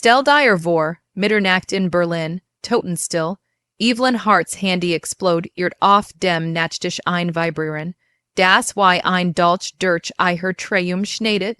Stell vor, Mitternacht in Berlin, Totenstill, Evelyn Hart's Handy explode, irt auf dem Nachtisch ein vibrieren, das wie ein Dolch durch ihr Treum schneidet,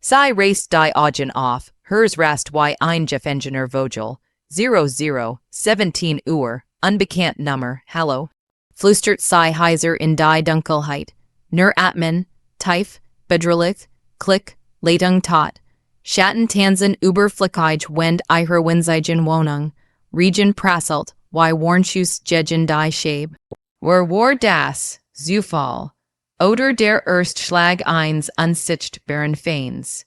sei reißt die Augen auf, hers rast wie ein Gefengener Vogel, 17 Uhr, unbekannt Nummer, Hallo, flüstert sei heiser in die Dunkelheit, Nur Atmen, tief, bedrohlich, klick, Leitung tot, Schatten tanzen über Flickige wend ihre winzigen Wohnung, Region prasselt, wie Warnschuss gegen die Schäbe. War das, Zufall, oder der erst Schlag eins unsichtbaren Feins.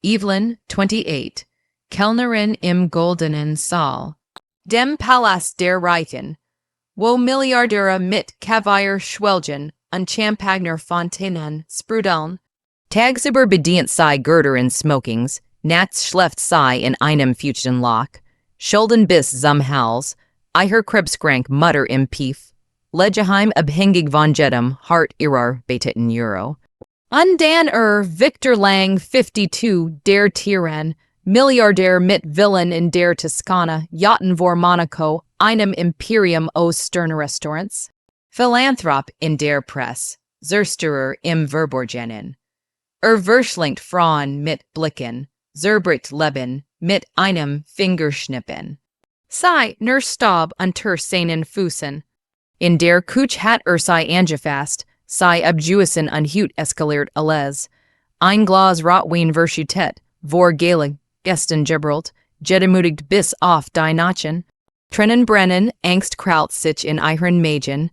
Evelyn, 28, Kellnerin im Goldenen Saal. Dem Palast der Reichen, wo Milliardäre mit Kaviar schwelgen und Champagner Fontänen sprudeln, tagsüber bedient sei Gerder in Smokings, Nats schläft sei in einem Futchen Loch, Schulden bis zum Hals, ihr Krebskrank Mutter im Pief, Legeheim abhängig von jedem Hart ihrer beteten Euro. Und dann Victor Lang, 52, der Tyrann, Milliardär mit Villen in der Toskana, Yachten vor Monaco, einem Imperium aus Sternrestaurants, Philanthrop in der Presse, Zersterer im Verborgenen, Verschlingt Frauen mit Blicken, Zerbricht Leben mit einem Fingerschnippen. Sei nur Staub unter seinen Füßen. In der Kuch hat sei angefasst, sei abjuisen unhut eskaliert alles. Ein Glas Rotwein verschüttet, vor Gala gestern gebrüllt, gedemutigt bis auf die Nachen. Trennen brennen, Angst kraut sich in ihren Mägen.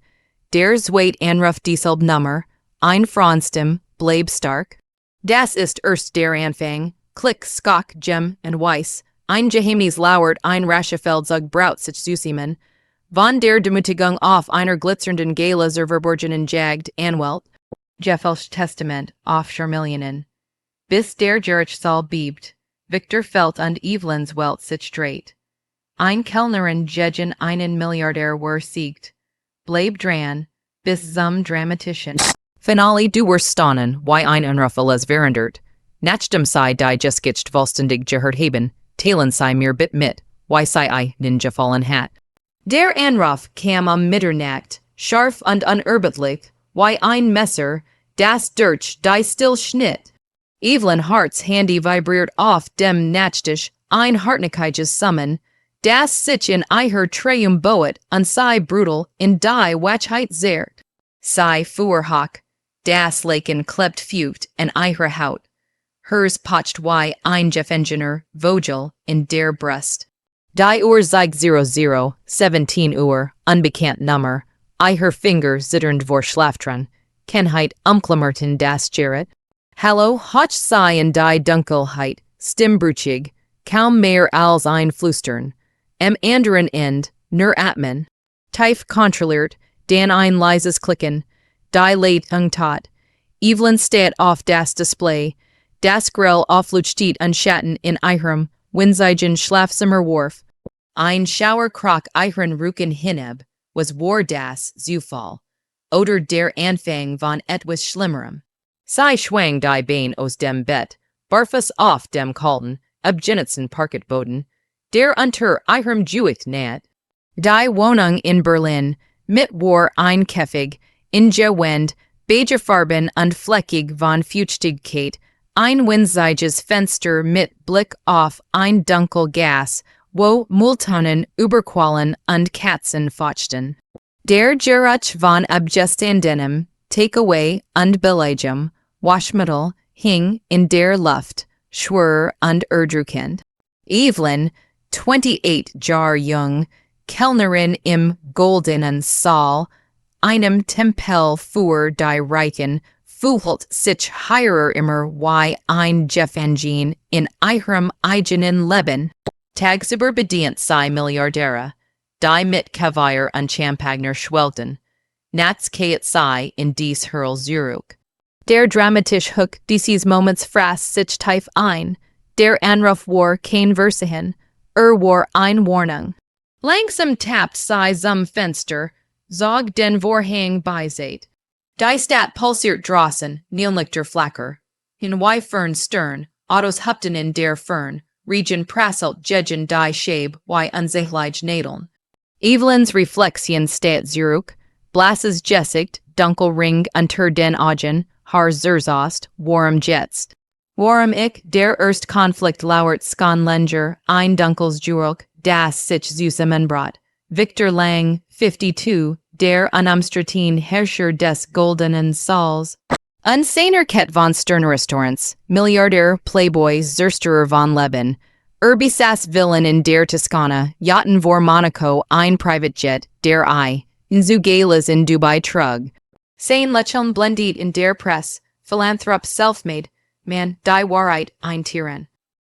Der Zweit Anruf dieselb Nummer, ein Frauenstim, bleib stark. Das ist erst der Anfang, Klick, Skok, Gem und Weiss, ein Geheimnis lauert ein Raschefeldzug braut sich Süßimen, von der Demütigung auf einer glitzernden Gala verborgenen Jagd anwelt, Jeffelsch Testament auf Charmillionen. Bis der Gerichtssaal-Beben, Victor felt und Evelyn's Welt sich dreht. Ein Kellnerin gegen einen Milliardär siegt, bleib dran, bis zum Dramatischen. Finale du wirst staunen, wie ein Anruf alles verandert. Nachdem sei die Geskitcht vollständig gehört haben, teilen sei mir bit mit, wie sei I ninja fallen hat. Der Anruf kam Mitternacht, scharf und unerbittlich, wie ein Messer, das durch die Stillschnitt. Evelyn Hart's Handy vibriert auf dem Nachtisch, ein hartnäckiges Summen, das sich in ihr Treum boet und sei brutal in die Wachheit zehrt. Sei Fuhrhock, das Laken klebt fugt in ihre Haut. Hers pocht wie ein Gefengener Vogel in der Brust. Die Uhr zeigt 17 Uhr, unbekannt Nummer. Ihr Finger zitternd vor Schlaftran. Kenheit umklammerten das Gerät. Hallo, hoch sei in die Dunkelheit, stimmbrüchig, kaum mehr als ein Flüstern. Am anderen End, Nur Atmen. Tief kontrolliert, dann ein leises Klicken. Die Leitung tot. Evelyn steht auf das Display. Das Grell aufleuchtet und Schatten in ihrem winzigen Schlafzimmerwurf. Ein Schauerkrach ihren Rücken hinab, war das Zufall, oder der Anfang von etwas Schlimmerem. Sei schwang die Bein aus dem Bett, barfuß auf dem kalten, abgenitzen Parketboden, der unter ihrem Juicht näht. Die Wohnung in Berlin, mit war ein Käfig, ingewend, beigefarben und fleckig von Feuchtigkeit, ein winziges Fenster mit Blick auf ein Dunkelgas, wo Mülltonnen überquollen und Katzen fauchten. Der Geruch von abgestandenem Takeaway und billigem Waschmittel hing in der Luft, schwer und erdrückend. Evelyn, 28 Jahre jung, Kellnerin im Goldenen Saal, einem Tempel für die Reichen, fühlt sich heirer immer wie ein Gefangene in ihrem eigenen Leben. Tagsüber bedient sei Milliardäre, die mit Kaviar und Champagner schwelgen. Nats geht sei in dies Hurl Zurück. Der dramatische Hook dieses Moments fraß sich tief ein. Der Anruf war kein Versehen, war ein Warnung. Langsam tappt sei zum Fenster, zog den Vorhang beiseite. Die Stadt pulsiert draußen, Neonlichter flacker. In Fern Stern, Autos hupten in der Fern, region praselt jegen die shabe y unsichtlich nadeln. Evelyn's Reflexion staat Zurück, blasses Gesicht, dunkel ring unter den Augen, har zerzost, warm jetst. Warm ich, der erst Konflikt lauert skan lenger, ein dunkels Jurok, das sich zusammenbrat. Victor Lang, 52, der unumstritten Herrscher des Goldenen Saals. Unseiner Ket von Sternrestaurants, Milliardär, Playboy, Zersterer von Leben. Urbisass Villain in der Toskana, Yachten vor Monaco, ein Privatjet, der I. In zu Galas in Dubai Trug. Sein Lächeln blendet in der Presse, Philanthrop self-made, man, die Wahrheit, ein Tyrann.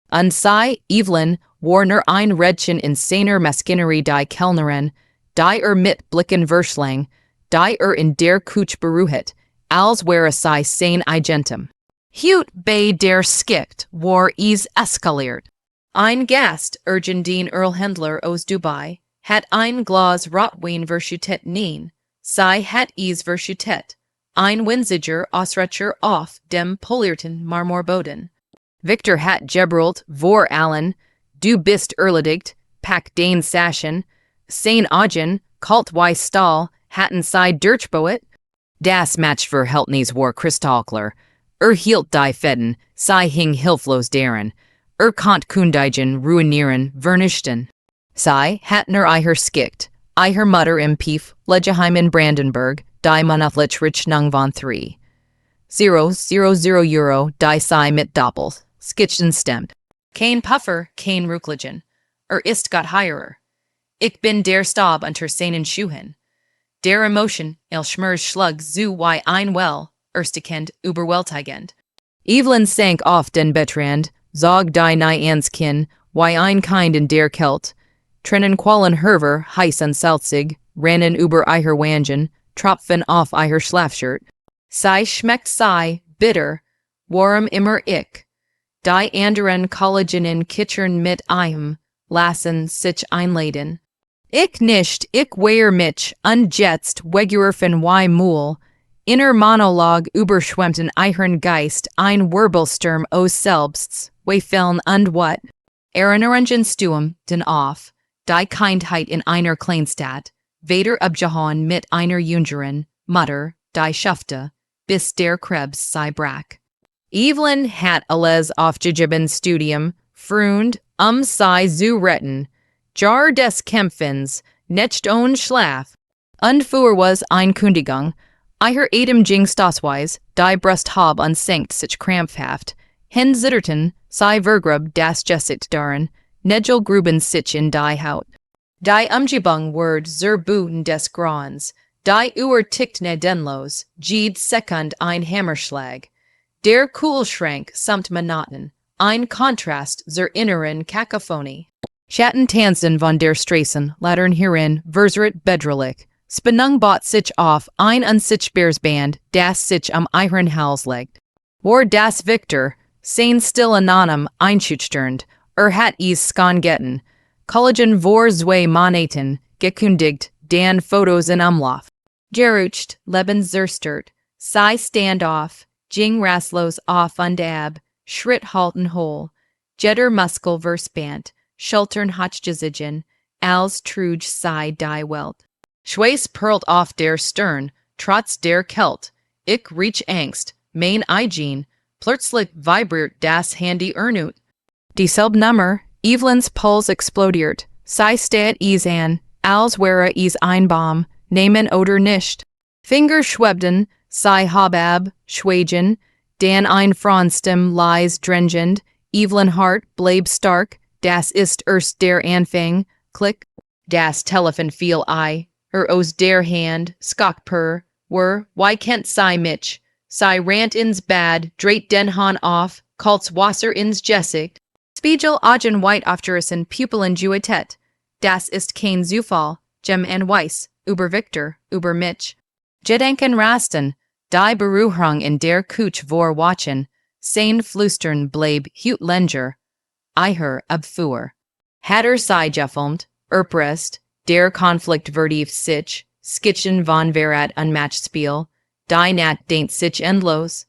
Unsei, Evelyn, Warner ein Rädchen in seiner Maschinerie die Kellnerin, die mit Blicken Verschlang, die in der Kuch beruhet, als wäre sei sein Agentum. Hut bei der Skikt, war is eskaliert. Ein Gast, Urgendien Händler aus Dubai, hat ein Glas Rotwein Verschutet nien, sei hat is Verschutet, ein Winziger Ausrutscher auf dem polierten Marmorboden. Victor hat gebrüllt vor allen, du bist erledigt, pack den Saschen, sein Augen, kalt wie Stahl, hatten sei Dirchboet, das Match für Heltnis war Kristallklar, hielt die Fedden, sei hing hilflos deren, kont kundigen ruinieren, vernichten. Sei hatten eiher skickt, eiher Mutter im Pief, Legeheim in Brandenburg, die monatlich Rechnung von 3,000 Euro, die sei mit Doppels, skitchen stemmt. Kein Puffer, kein Rückligen, ist got heirer. Ich bin der Stab unter seinen Schuhen. Der Emotion, schmers schlug zu wie ein Well, erstekend, überwältigend. Evelyn sank auf den Bettrand, zog die Nyanskin, wie ein Kind in der Kelt, trennen quallen Herver, heiß und salzig, rennen über eiher Wangen, tropfen auf eiher Schlafshirt. Sei schmeckt sei, bitter, warm immer ich. Die anderen Kolleginnen kichern mit einem, lassen sich einladen. Ich nicht, ich wehr mich, unjetzt, weggeworfen wie Mühl, inner Monolog überschwemmten eiern Geist, ein Wirbelsturm aus Selbsts, wie Fällen und what? Erinnerungen stuem, den auf, die Kindheit in einer Kleinstadt, weder abgehauen mit einer Jüngerin, Mutter, die schaffte, bis der Krebs sei brach. Evelyn hat alles aufgegeben Studium, fründ, sei zu retten, jar des Kämpfens, nicht ohne Schlaf. Und für was ein Kündigung, eiher Adem ging stoßweis, die Brust hab unsenkt sich krampfhaft, hen zitterten, sei vergrub das Gesicht darin, negel gruben sich in die Haut. Die Umgebung word zerbuten des Grauens, die Uhr tickt ne denlos, jed sekund ein Hammerschlag. Der Kühlschrank samt Monoton, ein Kontrast zur inneren Kakophonie. Schatten tanzen von der Straßen, Lattern hierin, verseret bedrelig. Spannung bot sich auf ein unsichtbares Band, das sich am eiern Hals legt. War das Victor, sein still anonym einschüchternd, hat is skongetten. Kollagen vor zwei Monaten, gekündigt, dan Fotos in Umlauf. Gerucht, Leben zerstört, sei standoff, Jing rastlos auf und ab, Schritt halten hol, Jeder Muskel verspannt, Schultern hochgesigen, als trug sei die Welt. Schweiß perlt auf der Stirn, trotz der Kält, ich riech Angst, mein Eigen, plötzlich vibriert das Handy ernut. Dieselbe Nummer, Evelyns Puls explodiert, sei steht is an, als wäre is ein Baum, nehmen oder nicht. Finger schwebten, sei habab, schweigen, dan ein Frauenstem lies drängend, Evelyn Hart bleib stark, das ist erst der Anfang, klick, das Telefon fiel I, aus der Hand, skakper, why kennt sei mich, sei rant ins Bad, dreit den Hahn auf, kalt's Wasser ins Gesicht, Spiegel Augen white aufgerissen, Pupillen juetet, das ist kein Zufall, Jem and Weiss, über Victor, über mich. Gedenken rasten, die Beruhrung in der Kuch vor watchen, sein Flüstern bleib hut lenger, eiher abfuhr. Hatter sei gefilmt, erpresst, der Konflikt vertief sich, skitchen von verat unmatched Spiel, die Nat daint sich endlos.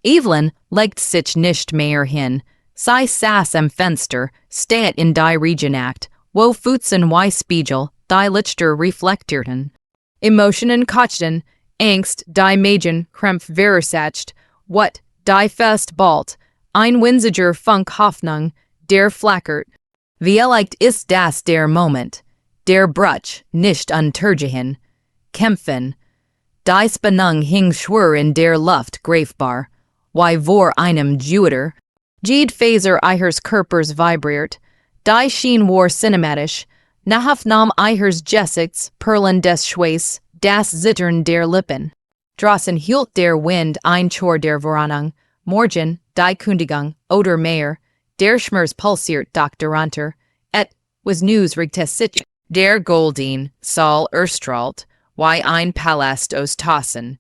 Evelyn legt sich nicht mehr hin, Sei sass am Fenster, steht in die Region act, wo Futzen wie Spiegel, die Lichter reflektierten. Emotionen kochten, Angst, die Magen, Krämpf verursacht, what, die Fest bald, ein winziger Funk Hoffnung, der flackert. Vielleicht ist das der Moment, der Bruch, nicht untergehen, kämpfen. Die Spannung hing schwer in der Luft greifbar, wie vor einem Gewitter. Jede Faser ihres Körpers vibriert, die Schien war cinematisch, Nahaufnahme ihres Gesichts, Perlen des Schweiß, das Zittern der Lippen. Draußen hielt der Wind ein Chor der Vorahnung, Morgen, die Kündigung, oder mehr, der Schmerz pulsiert doch darunter, was News rigtes sich. Der Goldenen Saal erstrahlt, wie ein Palast aus Tassen,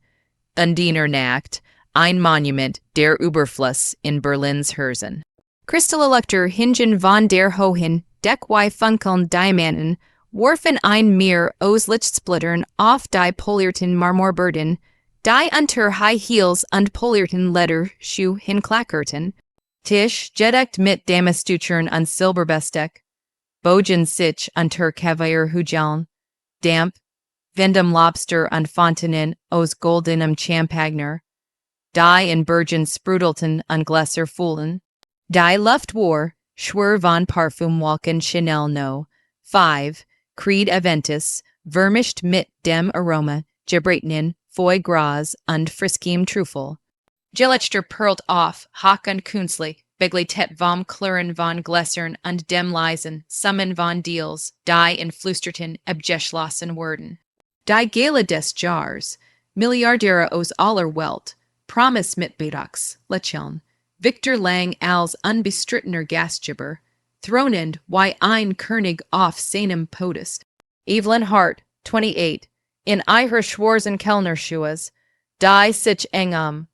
Undiner Nacht, ein Monument der Überfluss in Berlins Herzen. Kristallelekter hingen von der Hohen, Deck wie funkeln Diamanten, warfen ein Meer aus Lichtsplittern auf die polierten Marmorböden, die unter High Heels und polierten Lederschuh hinklackerten. Tisch gedeckt mit Damasstüchern und Silberbesteck, Bogen sich unter Kavalierhügeln, damp, Wendem Lobster und Fontänen aus goldenem Champagner, die in Bergen sprudelten und Gläser fuhlen, die Luft war, schwer von Parfumwolken Chanel No. 5, Creed Aventus, vermischt mit dem Aroma, Gebratenen, Foie Gras und friskiem Trüffel. Gelichter perlt auf, Hock und Künstlich, Begleitet vom Klirren von Gläsern und dem leisen Summen von Deals, die in flüsterten, abgeschlossen wurden. Die Gala des Jahres, Milliardär aus aller Welt, Promis mit Bedax, Lächeln, Victor Lang als unbestrittener Gastgeber, thronend wie ein König auf seinem Podest. Evelyn Hart, 28, in ihrer schwarzen Kellnerschuhes, die sich eng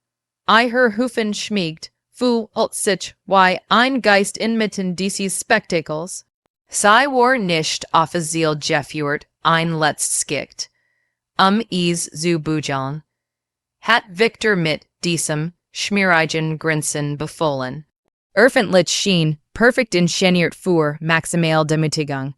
ihrer Hufen schmiegt, fühlt sich wie ein Geist inmitten dieses Spektakels. Sie war nicht offiziell gefeuert, ein letztes Gicht, is zu bugeln, hat Victor mit diesem schmierigen Grinsen befohlen. Öffentlich schien, perfekt inszeniert für maximale Demütigung.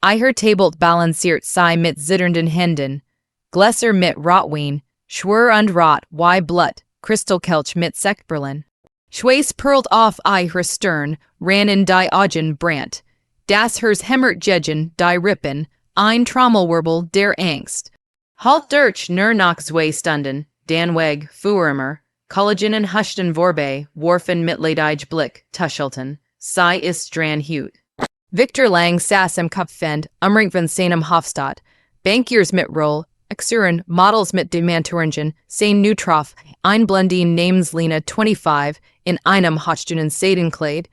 Ihr Tablet balanciert sie mit zitternden Händen, Gläser mit Rotwein, schwer und rot wie Blut, Kristallkelch mit Sektbrillen. Schweiß perlt auf ihre Stirn, ran in die Augen brannt, das Herz hämmert gegen die Rippen, ein Trommelwirbel der Angst. Halt durch nur noch 2 Stunden, den Weg, für Kolleginnen huschten vorbei, warfen mitleidig Blick, tuschelten, sei ist dran hut. Victor Lang saß im Kopfend, umringt von seinem Hofstaat, Bankiers mit Roll, Exuren, Models mit Demantoringen, sein Neutroff, ein Blondin namens Lena 25, in einem hochstehenden Seidenkleid,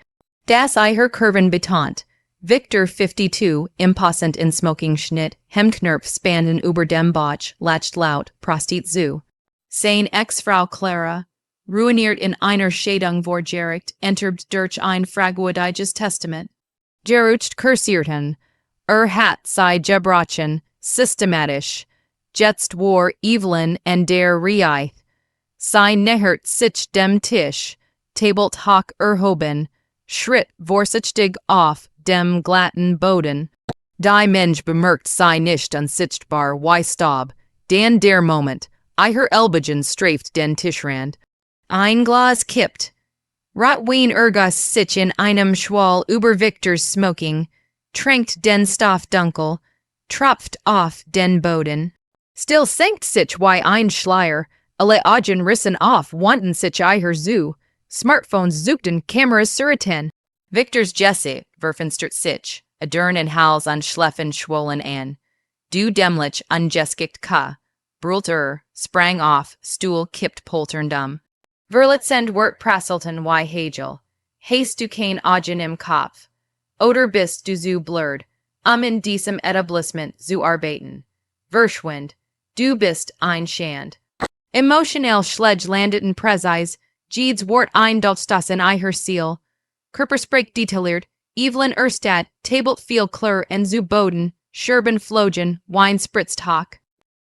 das ihr Curven betont, Victor 52, imposant in Smoking-Schnitt, Hemdknirp spanden über dem Bauch, lacht laut, prostit zu. Sein Ex-Frau Clara, ruiniert in einer Schädung vor Gericht, entert durch ein fragwürdiges Testament. Gerucht kursierten, hat sei gebrochen, systematisch, jetzt war Evelyn and der Reith, sei nähert sich dem Tisch, tabelt hoch erhoben, schritt vorsichtig auf dem glatten Boden. Die Mensch bemerkt sei nicht unsichtbar wie Staub, denn der Moment, ihr Ellbogen streift den Tischrand. Ein Glas kippt. Rotwein ergoss sich in einem Schwall über Victors Smoking, tränkt den Stoff dunkel, tropft auf den Boden. Still senkt sich wie ein Schleier, alle Augen rissen auf, wandten sich ihr zu, Smartphones suchten Kameras surreten. Victors Jesse verfinstert sich, adern in Hals an Schleffen schwollen an. Du dämlich ungeskikt ka, brüllt sprang auf, Stuhl kippt polternd Verlitzend wird prasselten wie Hagel. Hast du kein Augen im Kopf? Oder bist du zu blurred, in diesem Etablissement zu arbeiten? Verschwind, du bist ein Schand. Emotionell schledge landeten Präzis, Jeeds wort ein Dolchstas in ihr Seal. Körpersprech detailliert, Evelyn Erstadt, tabelt viel klur en zu Boden, Scherben flogen, Wein spritzt hoch.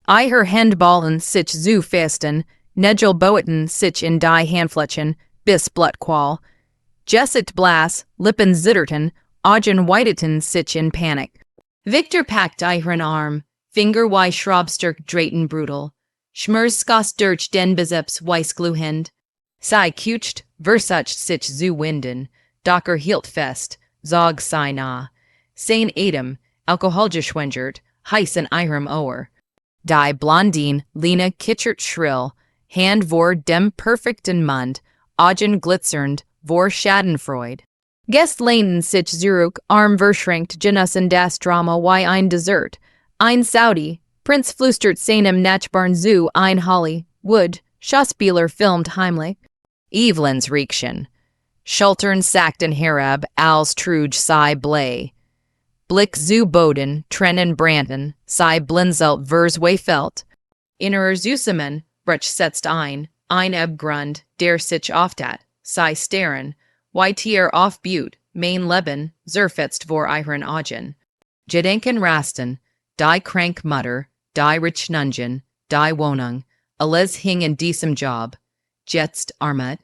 Ihr Handballen sich zu festen, Negel boeten sich in die Handflächen, bis Blutqual. Jesset Blas, Lippen Zitterton, Augen Whiteton sich in panic. Victor packt ihren Arm, Finger wie Schrobsturk Drayton brutal. Schmerzskos durch den Bizeps Weissgluhend. Sei kucht, Versucht sich zu winden, Docker hielt fest, Zog sei nah. Sein Adam, alkoholgeschwängert, heiß in ihrem Ohr. Die Blondine, Lena kitchert schrill, Hand vor dem perfekten Mund, Augen glitzernd, vor Schadenfreude. Gest lehnen sich zurück, Arm verschränkt, Genossen das Drama wie ein Dessert. Ein Saudi, Prinz flüstert seinem Nachbarn zu ein Hollywood, Schauspieler filmt heimlich. Evelyn's Riekchen. Schultern sackten herab, als Truge sei blei. Blick zu Boden, trennen Brandon, sei blinzelt vers felt. Innerer Zusammen, Bruch setzt ein Abgrund, der sich auftat, sei starren, Tier auf Butte, mein Leben, zerfetzt vor ihren Augen. Gedenken rasten, die Krank Mutter, die Richnungen, die Wohnung, alles hing in diesem Job. Jetzt Armut.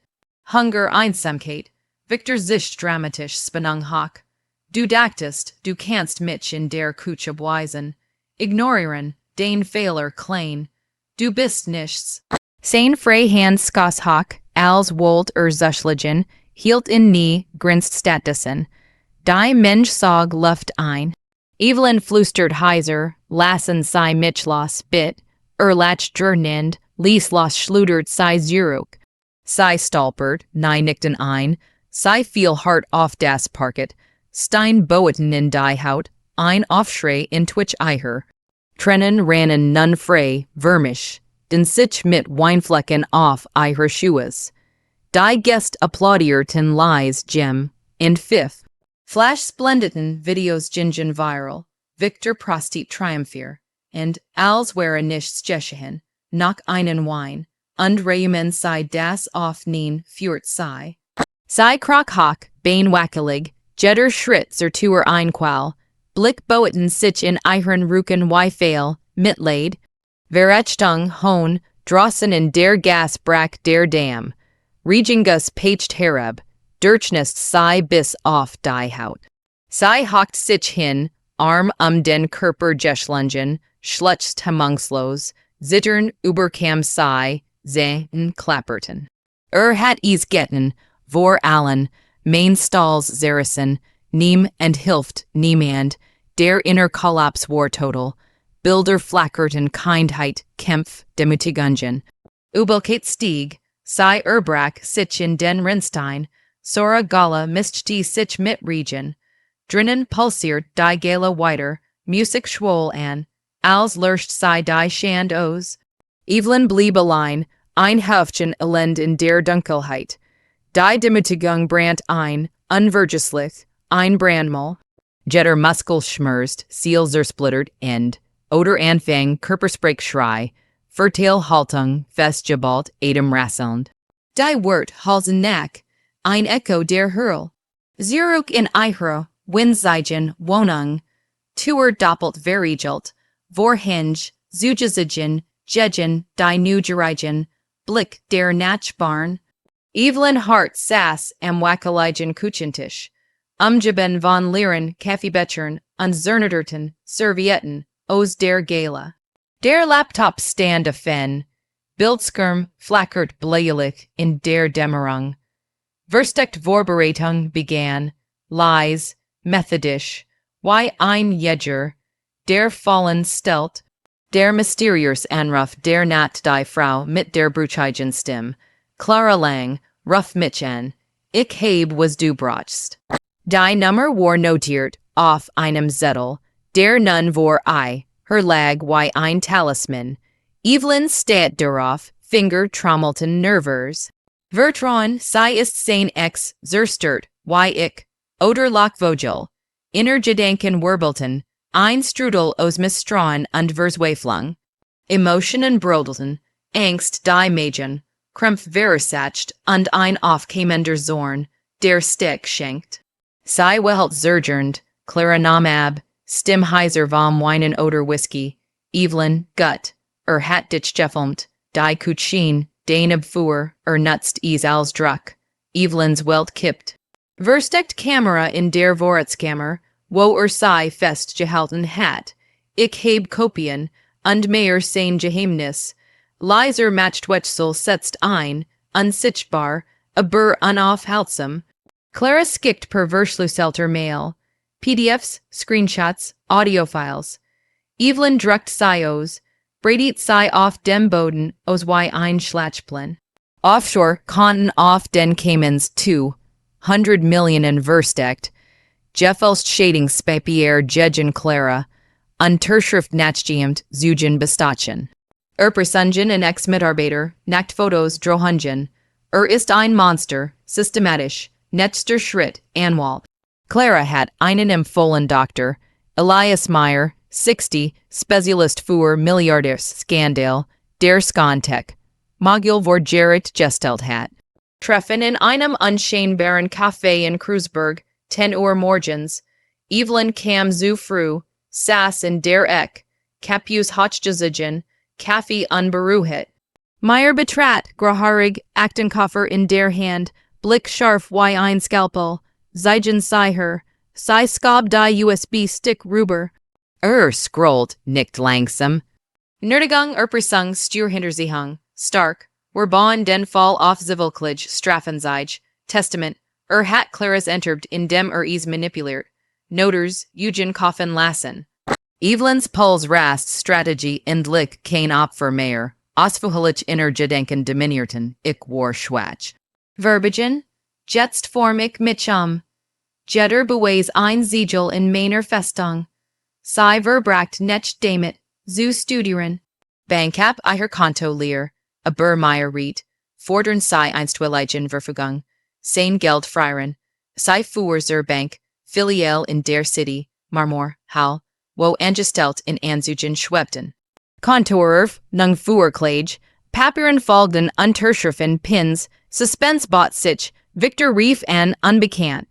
Hunger Einsamkeit, Victor sich dramatisch Spannung hoch. Du dachtest, du kannst mich in der Küche beweisen. Ignorieren, den Fehler klein. Du bist nichts. Sein Freihand skos hoch, als wollt Zuschlagen, hielt in nie, grinst stattdessen. Die Mensch sog Luft ein. Evelyn flüstert heiser, lassen sei mich los, bit. Latch durnend, lies los schludert sei zurück. Sei stolpert, nie nickten ein. Sei viel hart auf das Parket. Stein boeten in die Haut, ein Aufschrei in Twitch Eiher. Trennen rannen nun frei, vermisch, den sich mit Weinflecken auf Eiher Schuhes. Die Gäst applaudierten lies Gem, in Pfiff. Flash splendiden Videos gingen viral, Victor prostit triumphier, and als wäre nichts geschehen, noch einen Wein, und Raymond sei das auf nien führt sei. Sei krok hock, Bain wackelig, Jeder Schritt zur Tür einqual, Blick boeten sich in ihren Rücken wie fehl, Mitleid, Verachtung hohn, drossen in der Gas brack der Dam, Regingus pecht herab, Durchnest sei bis auf die Haut. Sei hockt sich hin, Arm den Körper geschlungen, Schlutzt hemungslos, Zittern überkam sei, Zehn klapperten. Hat is getten, vor allen, Main Stalls Saracen, Neem and Hilft niemand, der inner Kollaps war total, Bilder flackerten Kindheit, Kämpf, Demütigungen. Übelkeit stieg, sei Erbrack sich in den Rinstein, Sora Gala mischt die sich mit Region. Drinnen pulsiert die Gala weiter, Musik schwoll an, als löscht sei die Schand aus. Evelyn blieb allein, ein Häufchen elend in der Dunkelheit. Die Demütigung brandt ein, unvergesslich, ein Brandmal. Jetter Muskel schmerzt, Seal zersplittert, End. Oder Anfang, Körpersprech Schrei, Verteil Haltung, Festgebalt, Adem rasselnd. Die Wort, Hals und Nack, ein Echo der Hurl. Zurück in Eihre, Windseigen, Wohnung, Tour doppelt verigelt, Vorhenge, Zugesigen, Jegen, die Nugerigen, Blick der Nachbarn. Evelyn Hart saß am wackeligen Küchentisch. Umgeben von Leeren, Kaffeebechern und Zerniderten, Servietten, aus der Gala. Der Laptop stand fen, Bildschirm flackert bläulich in der Dämmerung. Versteckt Vorbereitung begann, leise, methodisch, wie ein Jäger, der Fallen stellt, der mysteriöser Anruf der Nacht die Frau mit der Bruchigen Stimme, Clara Lang, Ruf mich an, ich was du brauchst. Die Nummer war notiert auf einem Zettel, der nun vor her lag wie ein Talisman. Evelyn steht darauf, Finger trommelten nervös. Vertrauen sei ist sein Ex zerstört, wie ich, oder Lockvogel. Inner Gedanken wirbelten, ein Strudel aus Misstrauen und Verzweiflung. Emotionen brodelten, Angst die Magen, Krampf verursacht und ein aufkommender Zorn, der Steck schenkt. Sei wehelt zergernd, Clara Namab, Stimmheiser vom Weinen oder Whisky, Evelyn, Gut, hat dich gefilmt, die Kutschin, den Abfuhr, nutzt is als Druck, Evelyn's Welt kippt, Versteckt Kamera in der Vorratskamer, wo sei fest gehalten hat. Ich heb Kopien, und mehr sein Geheimnis. Leiser Machtwechsel setzt ein, unsichtbar, aber unaufhaltsam. Clara skickt per Verschlüsselter Mail. PDFs, Screenshots, Audiofiles. Evelyn druckt Sios, Bredit sei auf dem Boden aus wie ein Schlachplan. Offshore Konten auf den Caymans 200 Millionen versteckt. Jeffels Schadungspapier gegen Clara. Unterschrift nachgeimt Zugen Bestachen. Personen en Ex-Mitarbeiter, Nacktfotos drohungen. Ist ein Monster, systematisch, nächster Schritt, Anwalt. Clara hat einen empfohlen Doktor, Elias Meyer, 60, Spezialist für Milliardärs-Skandal, der Skontek. Mogul vor Gerrit gestellt hat. Treffen in einem unscheinbaren Café in Kreuzberg, 10 Uhr morgens. Evelyn kam zu früh, saß in der Ecke, Kapus Hochgesigen, Kaffee unberuhigt. Meyer betrat, grahaarig, Aktenkoffer in der Hand, Blick scharf wie ein Skalpel, Zeigen Seiher, sei Skob die USB-Stick rüber. Scrollt, nickt langsam. Nerdigung Persung stuur hinter sie hung, stark, Werbon den Fall auf Zivilklage, Straffenzeige, Testament, hat Claras enterbd in dem is manipuliert. Noters, Eugen Coffin lassen. Evelyn's Puls rast Strategie endlich kein Opfer mehr, ausführlich inner Gedenken dominierten, ich war schwach. Verbigen, jetzt form ich mich Jeder beweis ein Siegel in meiner Festung. Sei verbracht nicht damit, zu studieren. Bankab ihr Konto leer, aber Meyer riet, fordern sei einstweilige Verfügung, sein Geld freieren, sei für zur Bank, Filiale in der City, Marmor, Hall, wo angestellt in Anzugen schwebten. Kontorerf, nung Fuhrklage, Papieren folgten Unterschriften Pins, Suspensbot sich, Victor Reef an Unbekannt.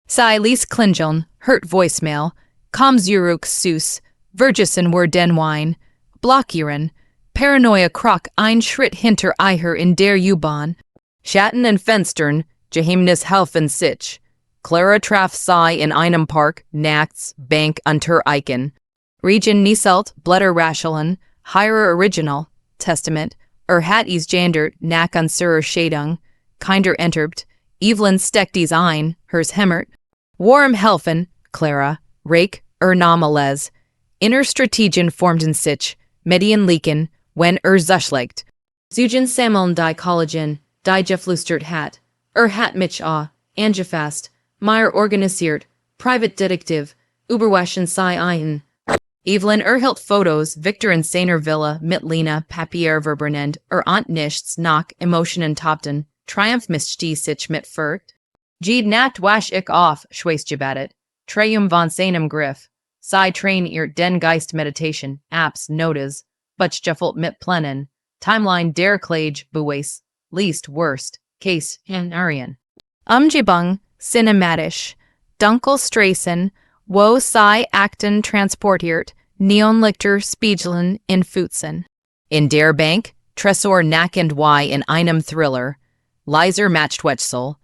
Sei Lies Klingeln, Hurt Voicemail, Komzuruk Sus, Vergessen den Wein, Blockieren, Paranoia Krok ein Schritt hinter Eicher in der U-Bahn, Schatten und Fenstern, Geheimnis helfen sich. Clara traf sei in einem Park, nachts, Bank unter Eichen. Region Nieselt, Blätter Rascheln, Higher Original, Testament, hat is gendert, nach unserer Schädung, kinder enterbt, Evelyn steckt is ein, hers hemmert. Warm helfen, Clara, Rake, Namales, inner Strategien formten sich, Medien liegen, wenn zuschlägt. Zugen sammeln die Collagen, die geflüstert hat, hat mich angefasst, Meyer organisiert, Privatdetektiv, Überwaschen sei ein. Evelyn erhielt Fotos, Victor in seiner Villa mit Lena Papier verbrennt, nichts nach Emotionen topten, Triumph mischte sich mit Furt. Jed nacht wasch ich auf, schweißgebattet, Triumph von seinem Griff, sei train den Geist Meditation, Apps, Notes, Butchgeffelt mit Plennen, Timeline der Klage, Beweis, Least Worst, Case, Kellnerin. Umgebung, cinematisch, Dunkelstraßen, wo sei Akten transportiert, Neonlichter spiegeln in Futzen. In der Bank, Tresor nackend y in einem Thriller, leiser Machtwechsel,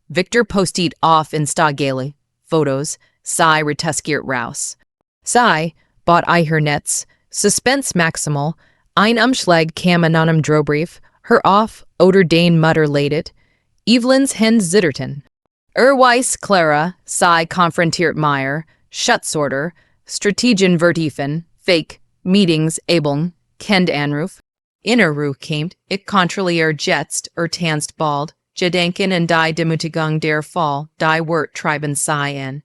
Victor postet auf Instagale, Fotos, sei retuskiert raus. Sei, bot Eichernetz, Suspense maximal, ein Umschlag kam anonym Drobrief, her off, oder den Mutter leidet, Evelyn's Hen zitterten. Weiss Clara, sei konfrontiert Meyer, Schutzorder, Strategien vertiefen, Fake, Meetings, Abeln, Kend Anruf. Innerruf kämt, ich kontrolliere jetzt, tanzt bald, Gedenken und die Demütigung der Fall, die Wort treiben sei en.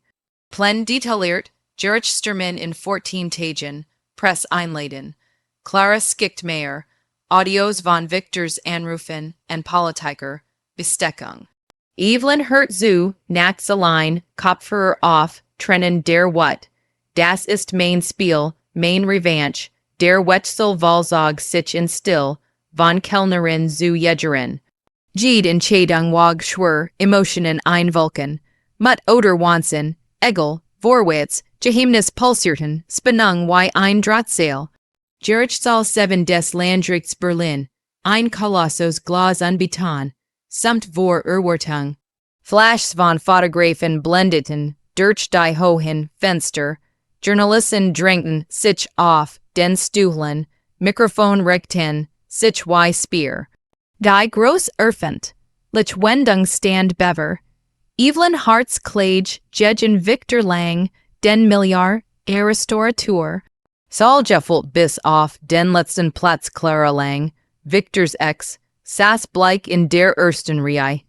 Plen detailliert, Gerichtssaal-Beben in 14 Tagen, Press einleiten. Clara skickt mehr, Audios von Victors Anrufen und Politiker, Besteckung. Evelyn hört zu, nachts allein, Kopfhörer auf, trennen der What. Das ist mein Spiel, mein Revanche, der Wetzel Volzog sich in Still, von Kellnerin zu Jägerin. Jed in Chedung wog schwur, Emotionen ein Vulkan. Mut oder Wahnsinn, Egel, Vorwitz, Geheimnis pulsierten, Spannung wie ein Drahtseil. Gerichtssaal-Beben des Landgerichts Berlin, ein Kolossos Glas unbetan, samt vor Urwartung. Flash von Fotografen blendeten, durch die Hohen Fenster, Journalisten drängten sich auf den Stühlen, Mikrofon reckten sich wie Speer. Die groß erfend, lich Wendung stand bever, Evelyn Hart's Klage, Gegen Victor Lang, den Milliardär, Restaurateur, Saljefult bis auf den letzten Platz Clara Lang, Victors Ex, saß Bleich in der ersten Reihe,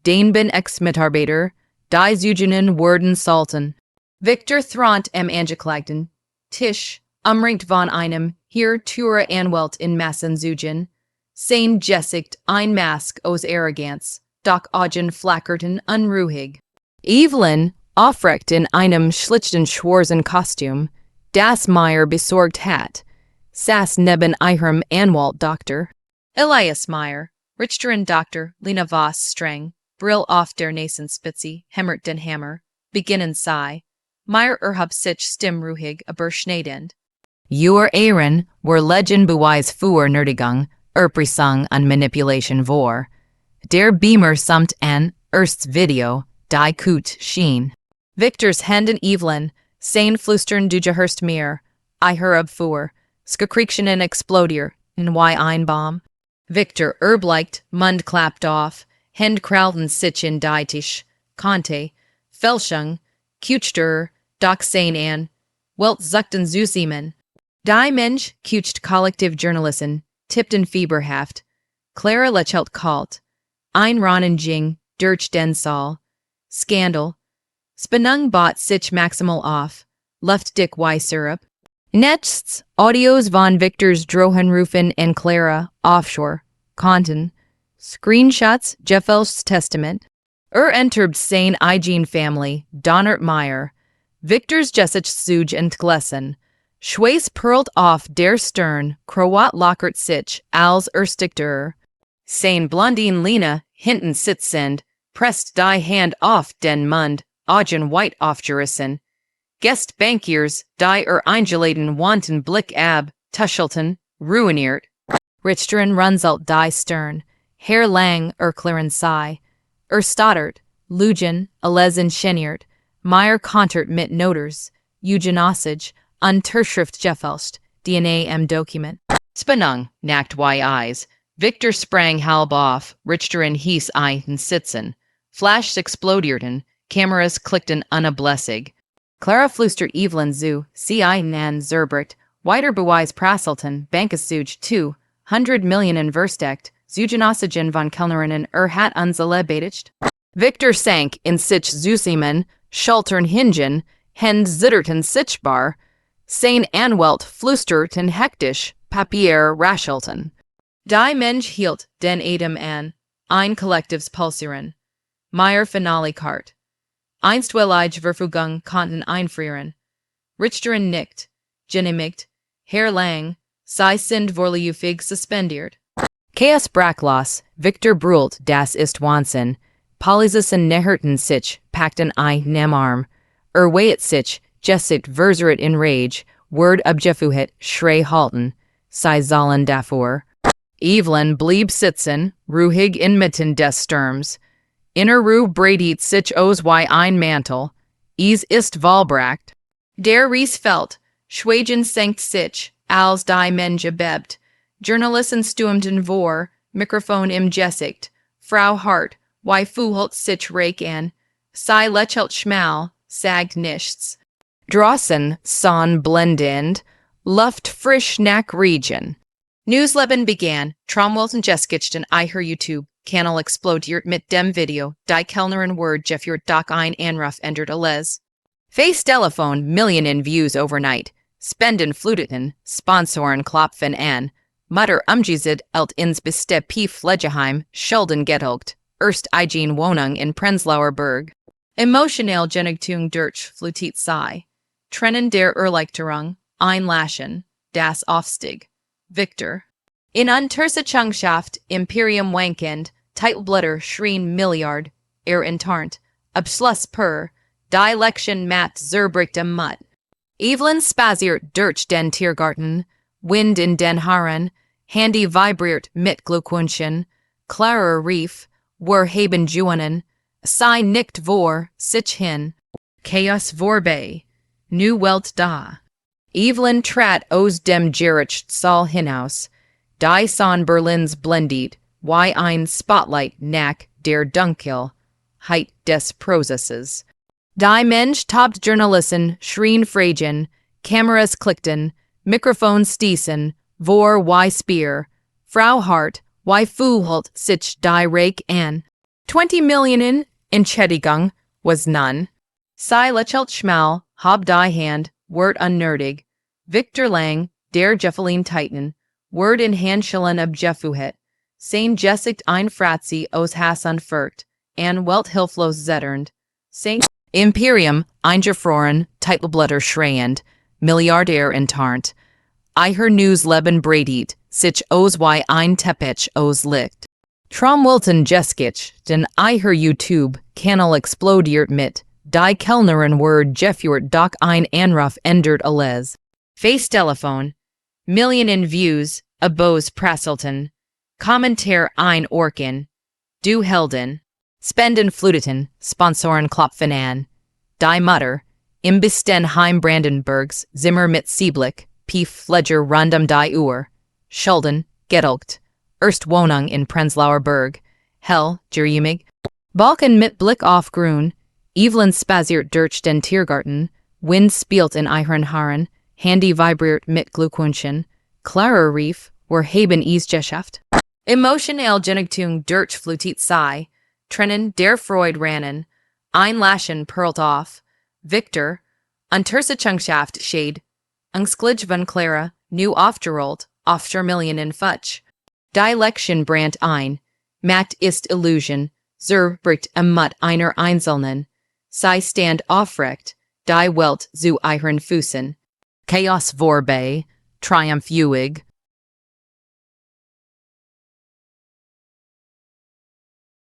den bin Ex-Mitarbeiter, die Zugenen wurden Sultan. Victor thront am Angeklagten, Tisch, umringt von einem, hier Ture Anwalt in Massenzugen, sein Gesicht ein Mask aus Arroganz, doch Augen flackerten unruhig. Evelyn, aufrecht in einem schlichten schwarzen Kostüm, das Meyer besorgt hat, saß neben ihrem Anwalt-Doktor. Elias Meyer, Richterin Doktor, Lena Voss streng, Brill auf der Nasenspitze, hämmert den Hammer, beginnen sei, Meyer erhub sich stimmruhig aber schneidend. Your Ehren, were Legend beweis für Nerdigung, Erpressung an Manipulation vor. Der Beamer samt an, ersts Video, die Kut schien. Victors Händen Evelyn, sein Flüstern du gehörst mir, I hörab für, Skakriektionen explodier, in wie ein Baum. Victor erbleicht, Mund klappt auf, Händ kraulen sich in die Tisch, Kante, Fälschung, Kuchter, doch sein an, Welt zuckten Zusimen. Die Mensch, kucht Kollektiv Journalisten, tippten fieberhaft, Clara lächelt kalt, ein Ronnen Jing, durch den Saal, Skandal, Spannung bot sich maximal auf, luft dick wie Syrup. Netzts, Audios von Victors Drohenrufen and Clara, offshore, Konten, Screenshots, Jeffel's Testament, enterbt sein Eigen Family, Donert Meyer, Victors Jessich Zuge entglessen, Schweiß perlt auf der Stirn, Kroat lockert sich, als Erstigter, sein Blondine Lena, hinten sitzend, presst die Hand auf den Mund, Augen weit aufgerissen, Guest Bankiers, die eingeladen wanten Blick ab, Tuschelten, ruiniert, Richterin runzelt die Stirn, Herr Lang klaren sei, Stottert, Lugen, Alesen geniert, Meyer kontert mit Noters, Eugenosage, Unterschrift Jeffelst, DNA am Dokument. Spannung, nackt wie Eyes, Victor sprang halb auf, Richterin hieß einen sitzen, Flashs explodierten, Kameras klickten unablässig. Clara flüstert Evelyn zu, sie einen Zerbert, weiter beweis Prasselten, Bankeszuge 200 Millionen versteckt, Zugenossigen von Kellnerin hat unselebeidigt. Victor sank in sich Zusimen, Schultern hingen, Hände zitterten sichtbar, sein Anwalt flüsterten hektisch, Papier raschelten. Die Mensch hielt den Atem an, ein Kollektivs Pulsieren. Meyer Finale Kart. Einstweilige Verfügung konnten einfrieren. Richterin nickt, genehmigt, Herr Lang, sei sind vorläufig suspendiert. Chaos Brackloss, Victor brüllt, das ist Wahnsinn. Polizisten näherten sich, packten einem Arm. Weihet sich, Gesicht verseret in Rage, Word abgefuhet, Schrei halten, sei sollen dafür. Evelyn blieb sitzen, ruhig inmitten des Sturms. Inner Ruhe breitet sich aus wie ein Mantel. Es ist vollbracht. Der Ries fällt, Schweigen senkt sich, als die Menge bebt. Journalisten stürmten vor, Mikrofon im Gesicht. Frau Hart, wie fühlt sich Reich an? Sie lächelt schmal, sagt nichts. Draußen, Sonne blendend, Luft frisch nach Regen. Newsleben begann, Traumwelten Geschichten ihr YouTube-Kanal explodiert mit dem Video, die Kellnerin wurde gefeuert doch ein Anruf änderte les. Face Telefon, Millionen Views overnight, Spenden fluteten, Sponsoren klopfen an, Mutter umgesit ins beste Pflegeheim, Schulden gettilgt, erst eigen Wohnung in Prenzlauer Berg. Emotionell Genugtuung durch flutit sei. Trennen der Erleichterung, Einlaschen, das Aufstieg. Victor. In Untersuchungshaft, Imperium wankend, Titelblätter schrien Milliard, entarnt, Abschluss per, die Lection matt zerbricht Mutt. Evelyn spaziert durch den Tiergarten, Wind in den Haaren, Handy vibriert mit Glückwünschen, Clara rief, wir haben gewonnen, Sei nicht vor, sich hin. Chaos vorbei. Nu Welt da. Evelyn Trat aus dem Gerichtssaal hinaus. Die son Berlins blendet, wie ein Spotlight nach der Dunkelheit des Prozesses. Die Mensch tobt Journalisten schrien fragen, Kameras klickten, Mikrofon stießen, vor wie Speer, Frau Hart, wie fühlt sich die Reich an. 20 Millionen Entschädigung was none. Sei lächelt schmal, hab die Hand, word unnötig. Victor Lang, der Jeffelin Titan, word in Handschellen ab Jeffuhet, sein Gesicht ein Fratzi aus Hassan Furt, an Welt hilflos zetternd, sein Imperium eingefroren, Titelblätter schreiend, Milliardär enttarnt, Eiher News Leben breitet, sich aus wie ein Teppich aus Licht. Traumwelten Geschichten, Eiher YouTube-Kanal explodiert mit, die Kellnerin wurde gefeuert, doch ein Anruf änderte alles. Face-Telefon, Millionen Views, abos Prasselten, Kommentar ein Orken, du Helden, Spenden Fluteten, Sponsoren klopfen an, die Mutter, Imbisten heim Brandenburgs, Zimmer mit Sieblick, P. Fledger rund die Uhr, Schulden, Gedulgt, Erstwohnung in Prenzlauer Berg, Hell, Geräumig, Balken mit Blick auf Grün, Evelyn spaziert durch den Tiergarten, Wind spielt in ihren Haaren, Handy vibriert mit Glückwünschen, Clara Rief, haben is Geschäft. Emotionale Genugtuung durch Flutit sei, Trennen der Freud rannen, Einlaschen perlt auf, Victor, Untersuchungshaft Shade, Ungsklij von Clara, nu aufgerollt, Millionen Futsch. Die Lection brandt ein, Matt ist Illusion, bricht Mut einer Einzelnen, sei stand aufrecht, die Welt zu ihren Füßen. Chaos vorbei, triumphüig.